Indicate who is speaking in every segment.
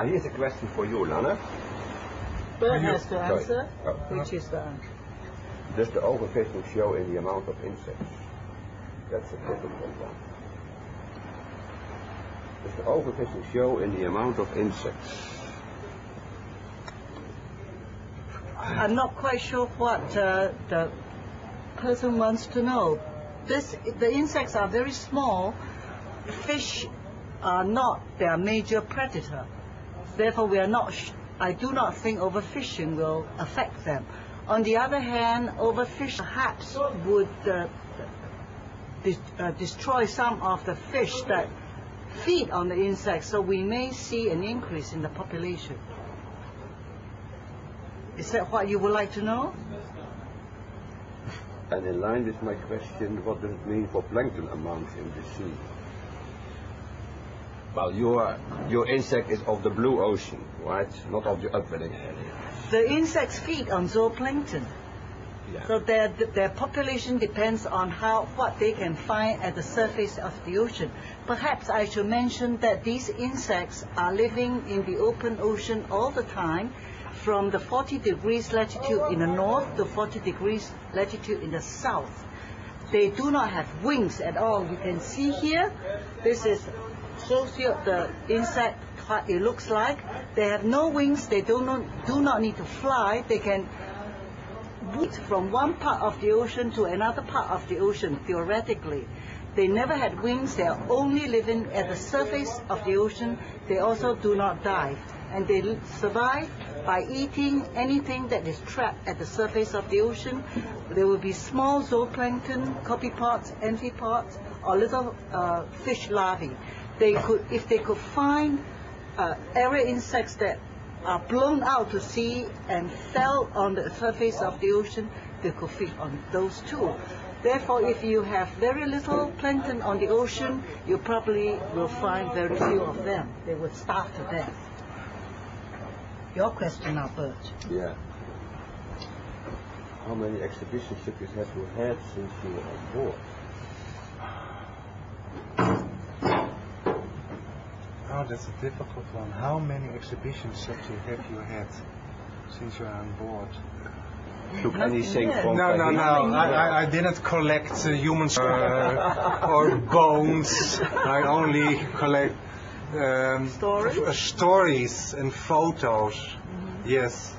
Speaker 1: Here's a question for you, Lanna.
Speaker 2: Bert has to answer, which is the answer.
Speaker 1: Does the overfishing show in the amount of insects? That's a difficult one. Does the overfishing show in the amount of insects?
Speaker 2: I'm not quite sure what the person wants to know. The insects are very small. Fish are not their major predator. Therefore, I do not think overfishing will affect them. On the other hand, overfish perhaps would destroy some of the fish that feed on the insects, so we may see an increase in the population. Is that what you would like to know?
Speaker 1: And in line with my question, what does it mean for plankton amounts in the sea? Well, your insect is of the blue ocean, right? Not of the upwelling area.
Speaker 2: The insects feed on zooplankton.
Speaker 1: Yeah.
Speaker 2: So their population depends on what they can find at the surface of the ocean. Perhaps I should mention that these insects are living in the open ocean all the time, from the 40 degrees latitude in the north to 40 degrees latitude in the south. They do not have wings at all. You can see here, this shows you the insect, what it looks like. They have no wings. They do not need to fly. They can move from one part of the ocean to another part of the ocean, theoretically. They never had wings. They are only living at the surface of the ocean. They also do not dive. And they survive by eating anything that is trapped at the surface of the ocean. There will be small zooplankton, copypods, amphipods, or little fish larvae. If they could find area insects that are blown out to sea and fell on the surface of the ocean, they could feed on those too. Therefore, if you have very little plankton on the ocean, you probably will find very few of them. They would starve to death. Your question now, Bert.
Speaker 1: Yeah. How many exhibition ships have you had since you were on board?
Speaker 3: Oh, that's a difficult one. How many exhibition ships have you had since you're on board?
Speaker 1: Took anything from
Speaker 3: No. I didn't collect humans or bones. I only collect stories and photos. Mm-hmm. Yes,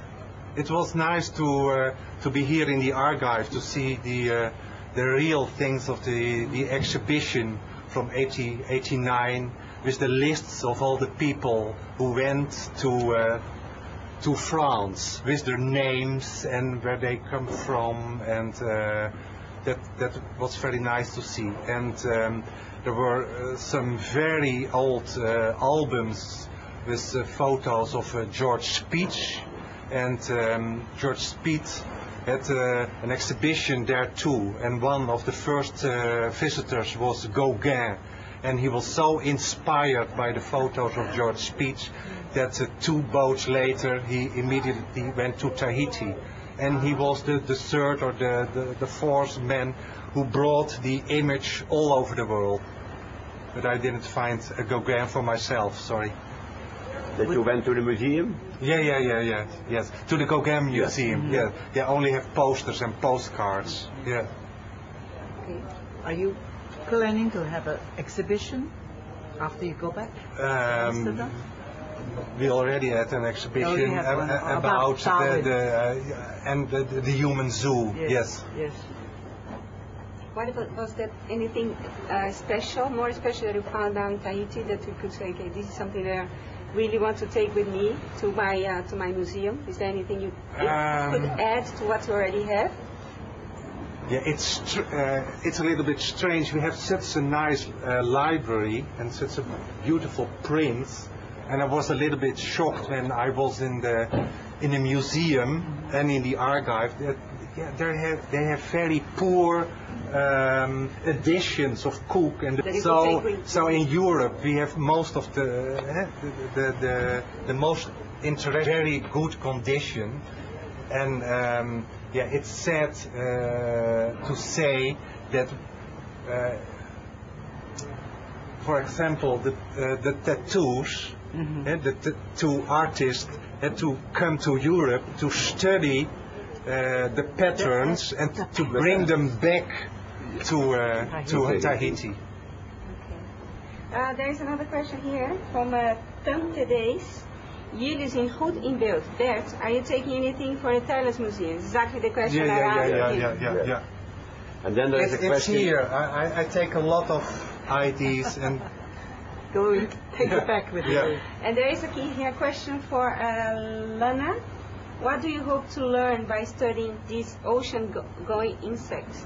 Speaker 3: it was nice to be here in the archive to see the real things of the exhibition from 1989, with the lists of all the people who went to France, with their names and where they come from, and that was very nice to see. And there were some very old albums with photos of George Speech, and George Speech had an exhibition there too, and one of the first visitors was Gauguin, and he was so inspired by the photos of George Speech that 2 boats later he immediately went to Tahiti, and he was the third or the fourth man who brought the image all over the world. But I didn't find a Gauguin for myself, sorry.
Speaker 1: That you went to the museum?
Speaker 3: Yes. To the Gauguin Museum, yeah. They only have posters and postcards, yeah.
Speaker 2: Okay. Are you planning to have an exhibition after you go back?
Speaker 3: We already had an exhibition about the human zoo, yes.
Speaker 4: What about, was there anything special, more special that you found down in Tahiti that you could say, okay, this is something that I really want to take with me to my museum? Is there anything you could add to what you already have?
Speaker 3: Yeah, it's a little bit strange. We have such a nice library and such a beautiful prints, and I was a little bit shocked when I was in the museum and in the archive that they have very poor editions of Cook, and so in Europe we have most of the most interesting, very good condition, and it's sad to say that for example the tattoos And the two artists had to come to Europe to study the patterns and to bring them back to Tahiti.
Speaker 4: There's another question here from Tante Days. Jullie zien goed in beeld. Bert, are you taking anything for the Thales Museum? Exactly the question I asked.
Speaker 3: Yeah.
Speaker 1: And then there is a
Speaker 3: It's
Speaker 1: question.
Speaker 3: here. I take a lot of IDs and
Speaker 2: Go and take it back with you.
Speaker 4: And there is a question for Lanna. What do you hope to learn by studying these ocean-going insects?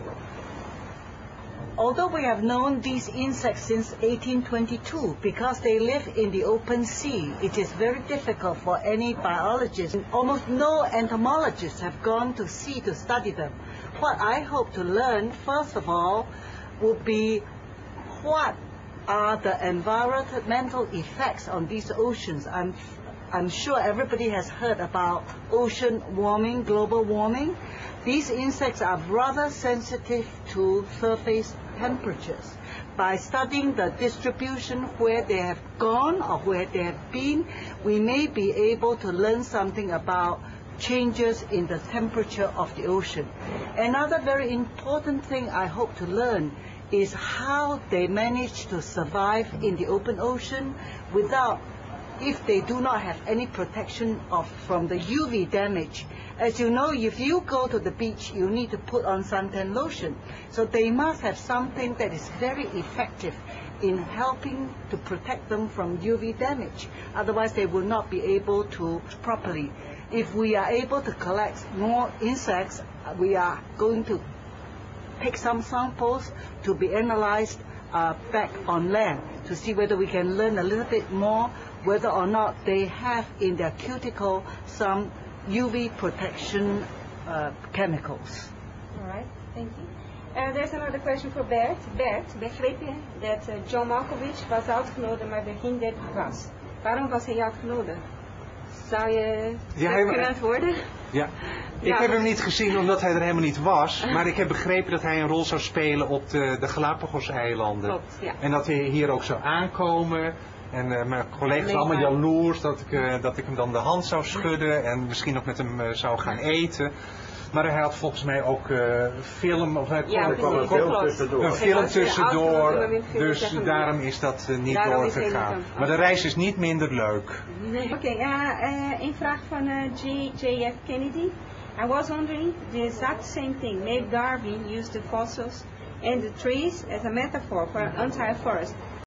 Speaker 2: Although we have known these insects since 1822, because they live in the open sea, it is very difficult for any biologist. Almost no entomologists have gone to sea to study them. What I hope to learn, first of all, would be what are the environmental effects on these oceans. I'm sure everybody has heard about ocean warming, global warming. These insects are rather sensitive to surface temperatures. By studying the distribution where they have gone or where they have been, we may be able to learn something about changes in the temperature of the ocean. Another very important thing I hope to learn is how they manage to survive in the open ocean if they do not have any protection from the UV damage. As you know, if you go to the beach, you need to put on suntan lotion. So they must have something that is very effective in helping to protect them from UV damage. Otherwise, they will not be able to properly. If we are able to collect more insects, we are going to take some samples to be analyzed back on land to see whether we can learn a little bit more whether or not they have in their cuticle some UV protection chemicals.
Speaker 4: All right, thank you. There's another question for Bert. Bert, begreep je dat John Malkovich was uitgenodigd, maar begin 30 was? Waarom was hij uitgenodigd? Zou je kunnen antwoorden?
Speaker 3: Ja. Ik heb hem niet gezien omdat hij er helemaal niet was, maar ik heb begrepen dat hij een rol zou spelen op de Galapagos-eilanden.
Speaker 4: Klopt, ja.
Speaker 3: En dat hij hier ook zou aankomen. En mijn collega's allemaal jaloers dat ik hem dan de hand zou schudden en misschien ook met hem zou gaan eten. Maar hij had volgens mij ook film, of hij kwam een film tussendoor, dus daarom is dat niet doorgegaan. Maar de reis is niet minder leuk.
Speaker 4: Nee. Oké, een vraag van J.F. Kennedy. I was wondering the exact same thing. Maybe Darwin used the fossils and the trees as a metaphor for an entire forest.